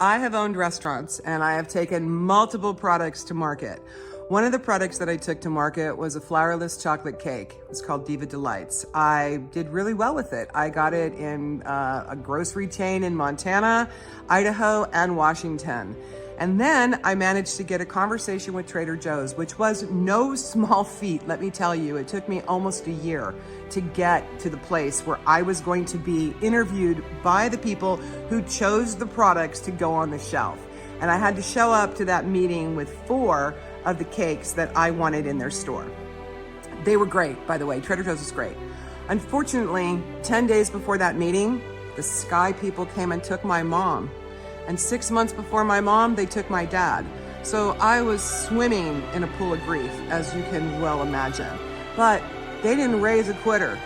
I have owned restaurants and I have taken multiple products to market. One of the products that I took to market was a flourless chocolate cake. It's called Diva Delights. I did really well with it. I got it in a grocery chain in Montana, Idaho, and Washington. And then I managed to get a conversation with Trader Joe's, which was no small feat, let me tell you. It took me almost a year to get to the place where I was going to be interviewed by the people who chose the products to go on the shelf. And I had to show up to that meeting with 4 of the cakes that I wanted in their store. They were great, by the way. Trader Joe's was great. Unfortunately, 10 days before that meeting, the Sky people came and took my mom. And 6 months before my mom, they took my dad. So I was swimming in a pool of grief, as you can well imagine. But they didn't raise a quitter.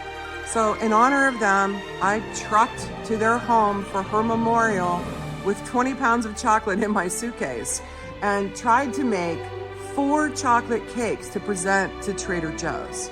So in honor of them, I trucked to their home for her memorial with 20 pounds of chocolate in my suitcase and tried to make 4 chocolate cakes to present to Trader Joe's.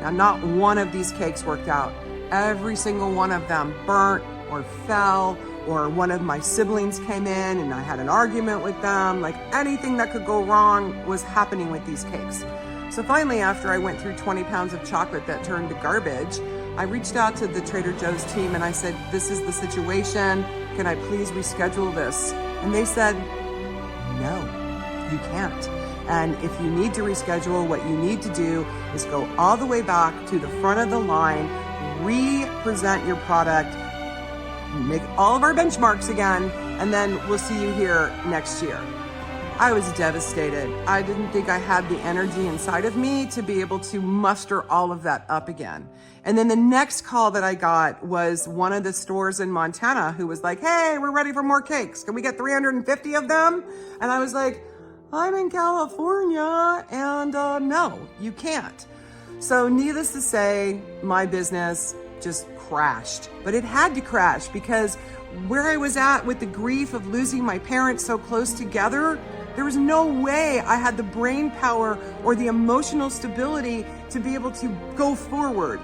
Now, not one of these cakes worked out. Every single one of them burnt or fell, or one of my siblings came in and I had an argument with them. Like, anything that could go wrong was happening with these cakes. So finally, after I went through 20 pounds of chocolate that turned to garbage, I reached out to the Trader Joe's team and I said, this is the situation. Can I please reschedule this? And they said, no, you can't. And if you need to reschedule, what you need to do is go all the way back to the front of the line, re-present your product, make all of our benchmarks again, and then we'll see you here next year. I was devastated. I didn't think I had the energy inside of me to be able to muster all of that up again. And then the next call that I got was one of the stores in Montana who was like, hey, we're ready for more cakes. Can we get 350 of them? And I was like, I'm in California, and no, you can't. So needless to say, my business just crashed. But it had to crash because where I was at with the grief of losing my parents so close together, there was no way I had the brain power or the emotional stability to be able to go forward.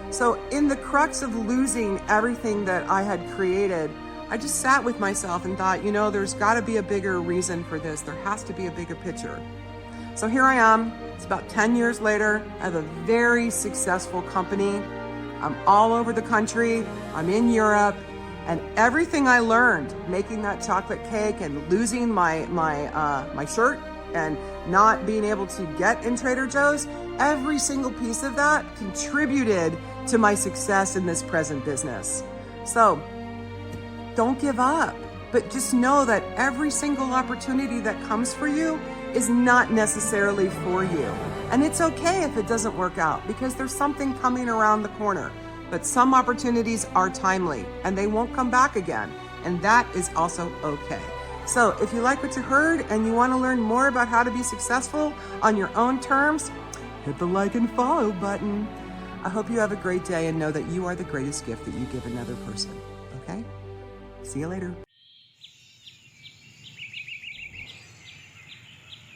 So in the crux of losing everything that I had created, I just sat with myself and thought, you know, there's got to be a bigger reason for this. There has to be a bigger picture. So here I am. It's about 10 years later. I have a very successful company. I'm all over the country. I'm in Europe. And everything I learned making that chocolate cake and losing my shirt and not being able to get in Trader Joe's, every single piece of that contributed to my success in this present business. So don't give up, but just know that every single opportunity that comes for you is not necessarily for you. And it's okay if it doesn't work out because there's something coming around the corner. But some opportunities are timely and they won't come back again. And that is also okay. So if you like what you heard and you want to learn more about how to be successful on your own terms, hit the like and follow button. I hope you have a great day and know that you are the greatest gift that you give another person. Okay? See you later.